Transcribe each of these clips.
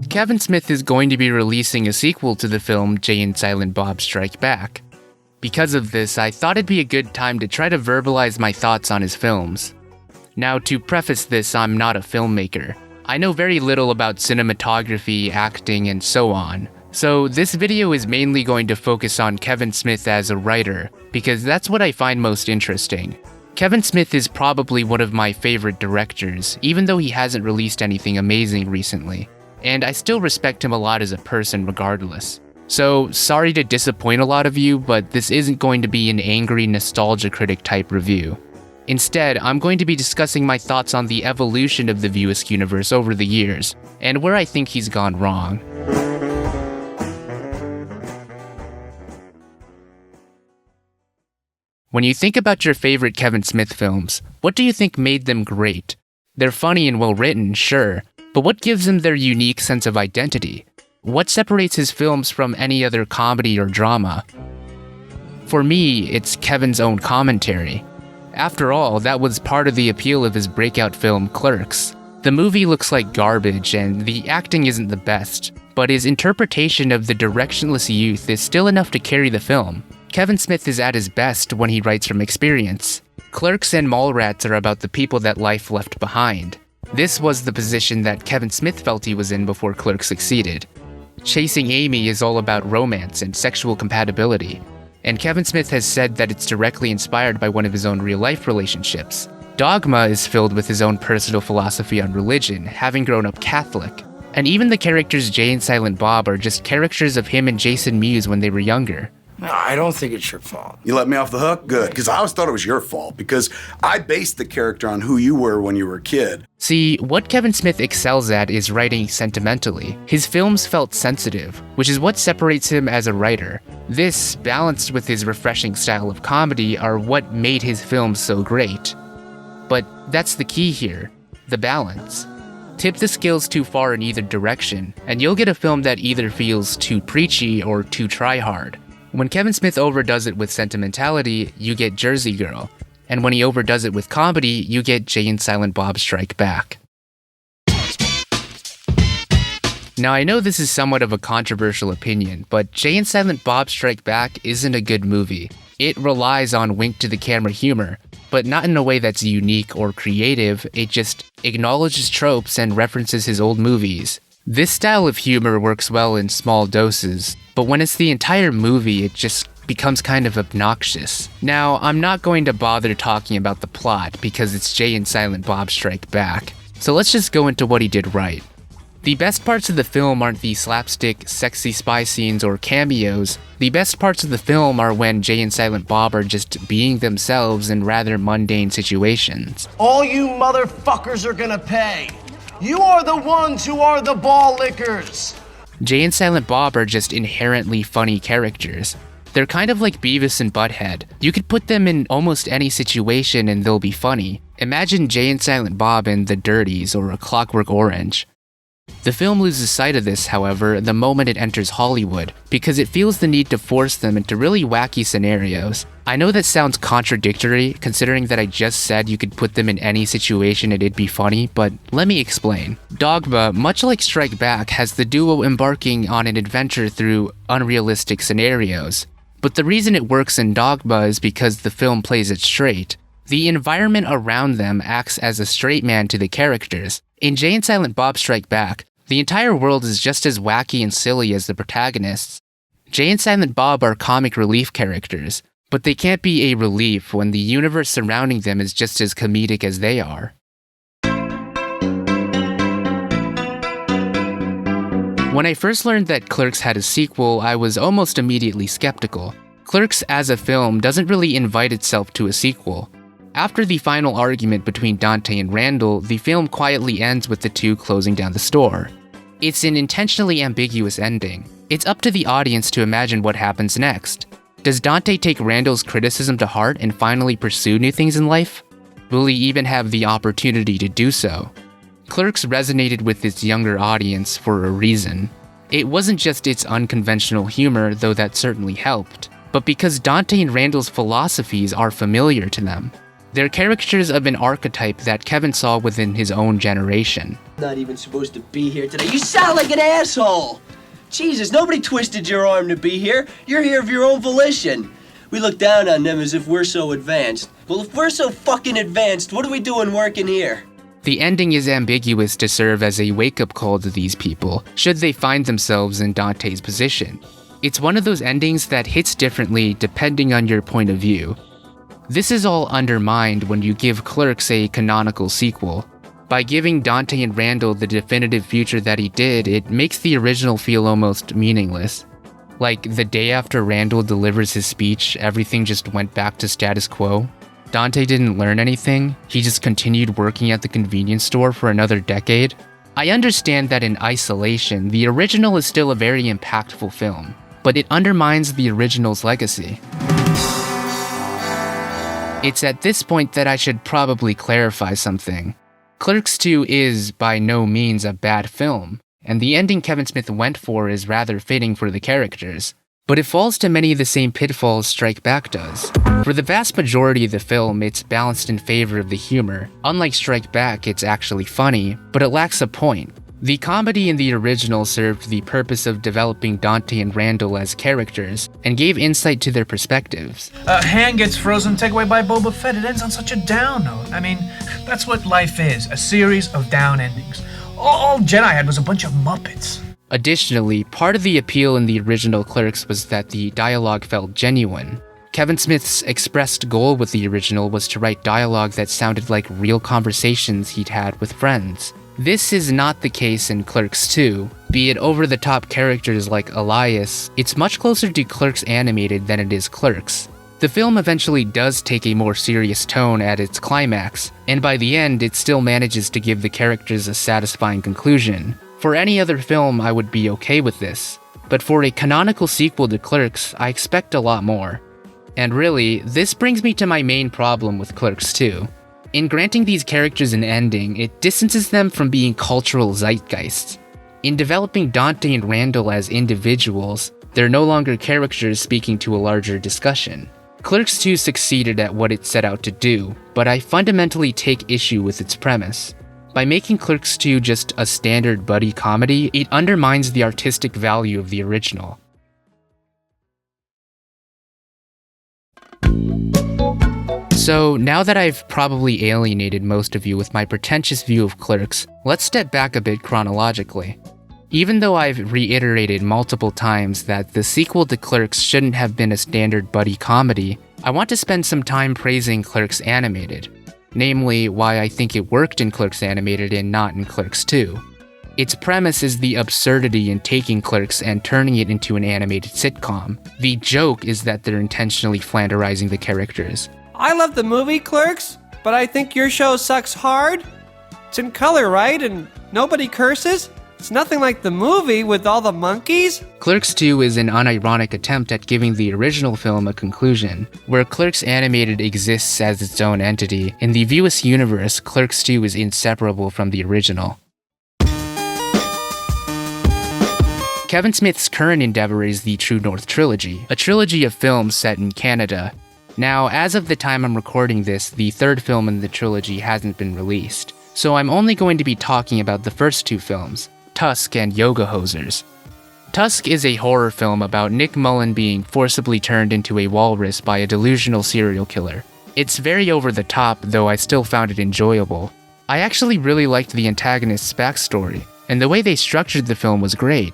Kevin Smith is going to be releasing a sequel to the film Jay and Silent Bob Strike Back. Because of this, I thought it'd be a good time to try to verbalize my thoughts on his films. Now, to preface this, I'm not a filmmaker. I know very little about cinematography, acting, and so on. So this video is mainly going to focus on Kevin Smith as a writer, because that's what I find most interesting. Kevin Smith is probably one of my favorite directors, even though he hasn't released anything amazing recently. And I still respect him a lot as a person regardless. So, sorry to disappoint a lot of you, but this isn't going to be an angry nostalgia critic type review. Instead, I'm going to be discussing my thoughts on the evolution of the View Askewniverse over the years, and where I think he's gone wrong. When you think about your favorite Kevin Smith films, what do you think made them great? They're funny and well written, sure, but what gives them their unique sense of identity? What separates his films from any other comedy or drama? For me, it's Kevin's own commentary. After all, that was part of the appeal of his breakout film, Clerks. The movie looks like garbage and the acting isn't the best, but his interpretation of the directionless youth is still enough to carry the film. Kevin Smith is at his best when he writes from experience. Clerks and Mallrats are about the people that life left behind. This was the position that Kevin Smith felt he was in before Clerks succeeded. Chasing Amy is all about romance and sexual compatibility, and Kevin Smith has said that it's directly inspired by one of his own real-life relationships. Dogma is filled with his own personal philosophy on religion, having grown up Catholic. And even the characters Jay and Silent Bob are just caricatures of him and Jason Mewes when they were younger. No, I don't think it's your fault. You let me off the hook? Good, because I always thought it was your fault, because I based the character on who you were when you were a kid. See, what Kevin Smith excels at is writing sentimentally. His films felt sensitive, which is what separates him as a writer. This, balanced with his refreshing style of comedy, are what made his films so great. But that's the key here, the balance. Tip the scales too far in either direction, and you'll get a film that either feels too preachy or too try-hard. When Kevin Smith overdoes it with sentimentality, you get Jersey Girl. And when he overdoes it with comedy, you get Jay and Silent Bob Strike Back. Now I know this is somewhat of a controversial opinion, but Jay and Silent Bob Strike Back isn't a good movie. It relies on wink-to-the-camera humor, but not in a way that's unique or creative. It just acknowledges tropes and references his old movies. This style of humor works well in small doses, but when it's the entire movie, it just becomes kind of obnoxious. Now, I'm not going to bother talking about the plot because it's Jay and Silent Bob Strike Back, so let's just go into what he did right. The best parts of the film aren't the slapstick, sexy spy scenes or cameos. The best parts of the film are when Jay and Silent Bob are just being themselves in rather mundane situations. All you motherfuckers are gonna pay. You are the ones who are the ball lickers. Jay and Silent Bob are just inherently funny characters. They're kind of like Beavis and Butthead. You could put them in almost any situation and they'll be funny. Imagine Jay and Silent Bob in The Dirties or A Clockwork Orange. The film loses sight of this, however, the moment it enters Hollywood, because it feels the need to force them into really wacky scenarios. I know that sounds contradictory, considering that I just said you could put them in any situation and it'd be funny, but let me explain. Dogma, much like Strike Back, has the duo embarking on an adventure through unrealistic scenarios. But the reason it works in Dogma is because the film plays it straight. The environment around them acts as a straight man to the characters. In Jay and Silent Bob Strike Back, the entire world is just as wacky and silly as the protagonists. Jay and Silent Bob are comic relief characters, but they can't be a relief when the universe surrounding them is just as comedic as they are. When I first learned that Clerks had a sequel, I was almost immediately skeptical. Clerks as a film doesn't really invite itself to a sequel. After the final argument between Dante and Randall, the film quietly ends with the two closing down the store. It's an intentionally ambiguous ending. It's up to the audience to imagine what happens next. Does Dante take Randall's criticism to heart and finally pursue new things in life? Will he even have the opportunity to do so? Clerks resonated with its younger audience for a reason. It wasn't just its unconventional humor, though that certainly helped, but because Dante and Randall's philosophies are familiar to them. They're caricatures of an archetype that Kevin saw within his own generation. Not even supposed to be here today. You sound like an asshole! Jesus, nobody twisted your arm to be here. You're here of your own volition. We look down on them as if we're so advanced. Well, if we're so fucking advanced, what are we doing working here? The ending is ambiguous to serve as a wake-up call to these people, should they find themselves in Dante's position. It's one of those endings that hits differently depending on your point of view. This is all undermined when you give Clerks a canonical sequel. By giving Dante and Randall the definitive future that he did, it makes the original feel almost meaningless. Like, the day after Randall delivers his speech, everything just went back to status quo. Dante didn't learn anything, he just continued working at the convenience store for another decade. I understand that in isolation, the original is still a very impactful film, but it undermines the original's legacy. It's at this point that I should probably clarify something. Clerks II is by no means a bad film, and the ending Kevin Smith went for is rather fitting for the characters. But it falls to many of the same pitfalls Strike Back does. For the vast majority of the film, it's balanced in favor of the humor. Unlike Strike Back, it's actually funny, but it lacks a point. The comedy in the original served the purpose of developing Dante and Randall as characters, and gave insight to their perspectives. Han gets frozen, take away by Boba Fett. It ends on such a down note. I mean, that's what life is, a series of down endings. All Jedi had was a bunch of Muppets. Additionally, part of the appeal in the original Clerks was that the dialogue felt genuine. Kevin Smith's expressed goal with the original was to write dialogue that sounded like real conversations he'd had with friends. This is not the case in Clerks II. Be it over-the-top characters like Elias, it's much closer to Clerks animated than it is Clerks. The film eventually does take a more serious tone at its climax, and by the end, it still manages to give the characters a satisfying conclusion. For any other film, I would be okay with this, but for a canonical sequel to Clerks, I expect a lot more. And really, this brings me to my main problem with Clerks II. In granting these characters an ending, it distances them from being cultural zeitgeists. In developing Dante and Randall as individuals, they're no longer characters speaking to a larger discussion. Clerks II succeeded at what it set out to do, but I fundamentally take issue with its premise. By making Clerks II just a standard buddy comedy, it undermines the artistic value of the original. So, now that I've probably alienated most of you with my pretentious view of Clerks, let's step back a bit chronologically. Even though I've reiterated multiple times that the sequel to Clerks shouldn't have been a standard buddy comedy, I want to spend some time praising Clerks Animated. Namely, why I think it worked in Clerks Animated and not in Clerks II. Its premise is the absurdity in taking Clerks and turning it into an animated sitcom. The joke is that they're intentionally flanderizing the characters. I love the movie Clerks, but I think your show sucks hard. It's in color, right? And nobody curses? It's nothing like the movie with all the monkeys. Clerks II is an unironic attempt at giving the original film a conclusion. Where Clerks Animated exists as its own entity, in the View Askewniverse, Clerks II is inseparable from the original. Kevin Smith's current endeavor is the True North Trilogy, a trilogy of films set in Canada. Now, as of the time I'm recording this, the third film in the trilogy hasn't been released, so I'm only going to be talking about the first two films, Tusk and Yoga Hosers. Tusk is a horror film about Nick Mullen being forcibly turned into a walrus by a delusional serial killer. It's very over the top, though I still found it enjoyable. I actually really liked the antagonist's backstory, and the way they structured the film was great.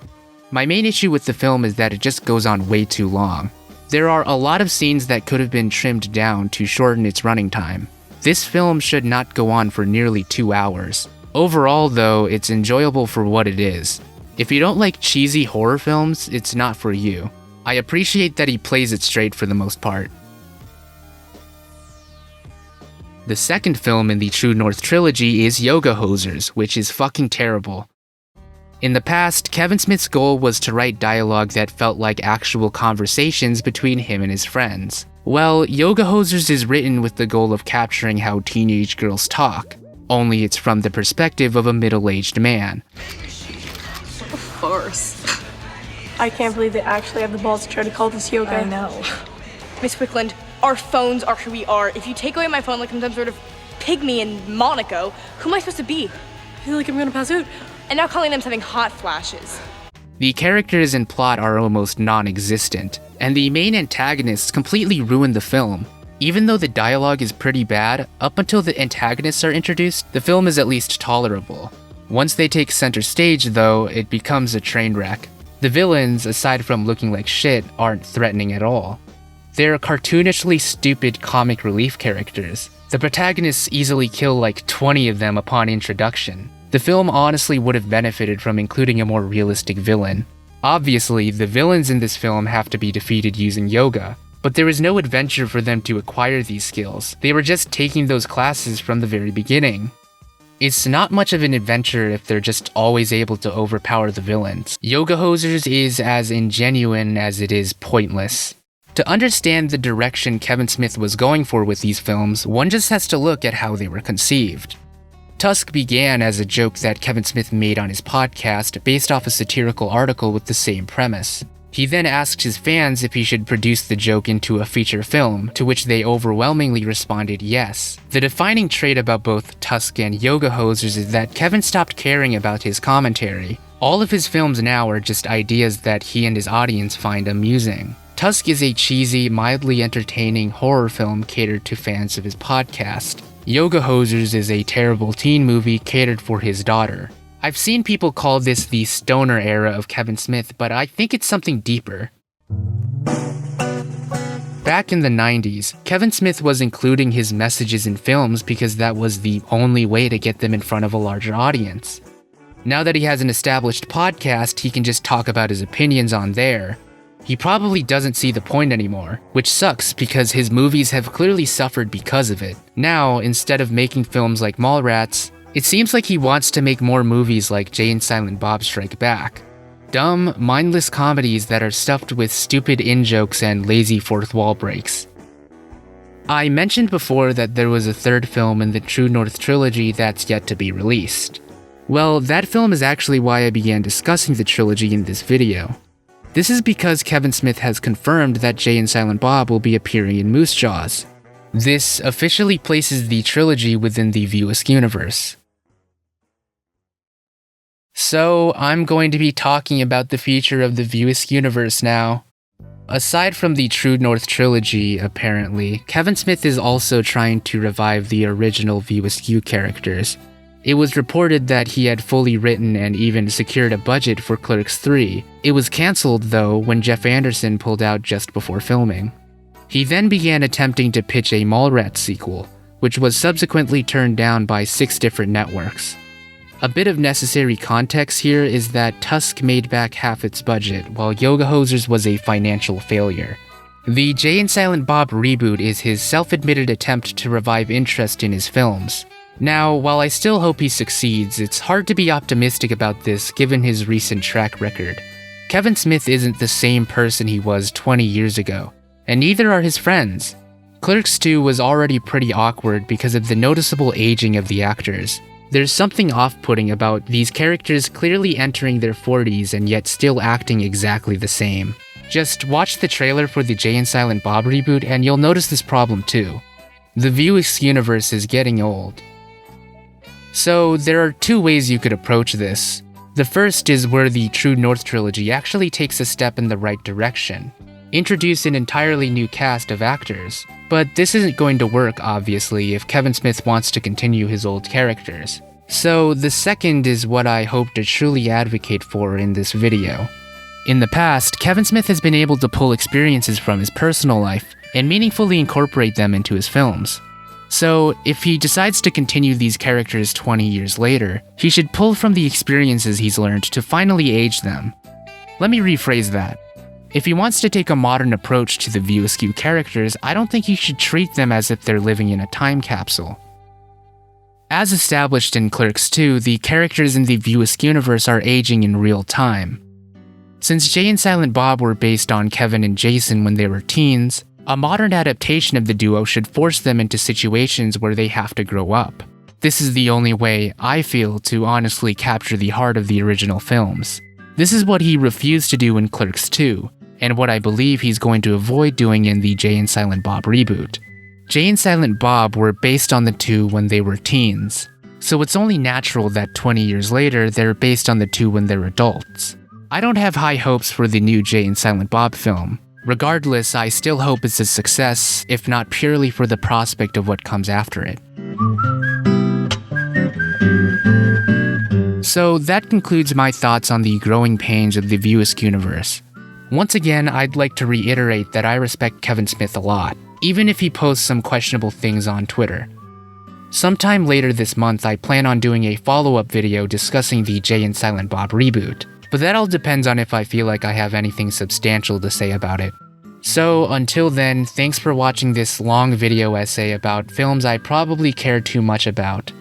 My main issue with the film is that it just goes on way too long. There are a lot of scenes that could have been trimmed down to shorten its running time. This film should not go on for nearly 2 hours. Overall, though, it's enjoyable for what it is. If you don't like cheesy horror films, it's not for you. I appreciate that he plays it straight for the most part. The second film in the True North trilogy is Yoga Hosers, which is fucking terrible. In the past, Kevin Smith's goal was to write dialogue that felt like actual conversations between him and his friends. Well, Yoga Hosers is written with the goal of capturing how teenage girls talk, only it's from the perspective of a middle-aged man. What a farce. I can't believe they actually have the balls to try to call this yoga. I know. Miss Quickland, our phones are who we are. If you take away my phone like I'm some sort of pygmy in Monaco, who am I supposed to be? I feel like I'm gonna pass out. And now calling them something hot flashes. The characters and plot are almost non-existent, and the main antagonists completely ruin the film. Even though the dialogue is pretty bad, up until the antagonists are introduced, the film is at least tolerable. Once they take center stage, though, it becomes a train wreck. The villains, aside from looking like shit, aren't threatening at all. They're cartoonishly stupid comic relief characters. The protagonists easily kill like 20 of them upon introduction. The film honestly would have benefited from including a more realistic villain. Obviously, the villains in this film have to be defeated using yoga, but there is no adventure for them to acquire these skills. They were just taking those classes from the very beginning. It's not much of an adventure if they're just always able to overpower the villains. Yoga Hosers is as ingenuine as it is pointless. To understand the direction Kevin Smith was going for with these films, one just has to look at how they were conceived. Tusk began as a joke that Kevin Smith made on his podcast based off a satirical article with the same premise. He then asked his fans if he should produce the joke into a feature film, to which they overwhelmingly responded yes. The defining trait about both Tusk and Yoga Hosers is that Kevin stopped caring about his commentary. All of his films now are just ideas that he and his audience find amusing. Tusk is a cheesy, mildly entertaining horror film catered to fans of his podcast. Yoga Hosers is a terrible teen movie catered for his daughter. I've seen people call this the stoner era of Kevin Smith, but I think it's something deeper. Back in the 90s, Kevin Smith was including his messages in films because that was the only way to get them in front of a larger audience. Now that he has an established podcast, he can just talk about his opinions on there. He probably doesn't see the point anymore, which sucks because his movies have clearly suffered because of it. Now, instead of making films like Mallrats, it seems like he wants to make more movies like Jay and Silent Bob Strike Back. Dumb, mindless comedies that are stuffed with stupid in-jokes and lazy fourth wall breaks. I mentioned before that there was a third film in the True North trilogy that's yet to be released. Well, that film is actually why I began discussing the trilogy in this video. This is because Kevin Smith has confirmed that Jay and Silent Bob will be appearing in Moose Jaws. This officially places the trilogy within the View Askewniverse. So, I'm going to be talking about the future of the View Askewniverse now. Aside from the True North trilogy, apparently, Kevin Smith is also trying to revive the original View Askew characters. It was reported that he had fully written and even secured a budget for Clerks II. It was cancelled, though, when Jeff Anderson pulled out just before filming. He then began attempting to pitch a Mallrats sequel, which was subsequently turned down by 6 different networks. A bit of necessary context here is that Tusk made back half its budget, while Yoga Hosers was a financial failure. The Jay and Silent Bob reboot is his self-admitted attempt to revive interest in his films. Now, while I still hope he succeeds, it's hard to be optimistic about this given his recent track record. Kevin Smith isn't the same person he was 20 years ago, and neither are his friends. Clerks II was already pretty awkward because of the noticeable aging of the actors. There's something off-putting about these characters clearly entering their 40s and yet still acting exactly the same. Just watch the trailer for the Jay and Silent Bob reboot and you'll notice this problem too. The View Askewniverse is getting old. So there are 2 ways you could approach this. The first is where the True North trilogy actually takes a step in the right direction. Introduce an entirely new cast of actors. But this isn't going to work, obviously, if Kevin Smith wants to continue his old characters. So the second is what I hope to truly advocate for in this video. In the past, Kevin Smith has been able to pull experiences from his personal life and meaningfully incorporate them into his films. So, if he decides to continue these characters 20 years later, he should pull from the experiences he's learned to finally age them. Let me rephrase that. If he wants to take a modern approach to the View Askew characters, I don't think he should treat them as if they're living in a time capsule. As established in Clerks II, the characters in the View Askewniverse are aging in real time. Since Jay and Silent Bob were based on Kevin and Jason when they were teens, a modern adaptation of the duo should force them into situations where they have to grow up. This is the only way, I feel, to honestly capture the heart of the original films. This is what he refused to do in Clerks II, and what I believe he's going to avoid doing in the Jay and Silent Bob reboot. Jay and Silent Bob were based on the two when they were teens, so it's only natural that 20 years later they're based on the two when they're adults. I don't have high hopes for the new Jay and Silent Bob film. Regardless, I still hope it's a success, if not purely for the prospect of what comes after it. So that concludes my thoughts on the growing pains of the View Askewniverse. Once again, I'd like to reiterate that I respect Kevin Smith a lot, even if he posts some questionable things on Twitter. Sometime later this month, I plan on doing a follow-up video discussing the Jay and Silent Bob reboot, but that all depends on if I feel like I have anything substantial to say about it. So until then, thanks for watching this long video essay about films I probably cared too much about.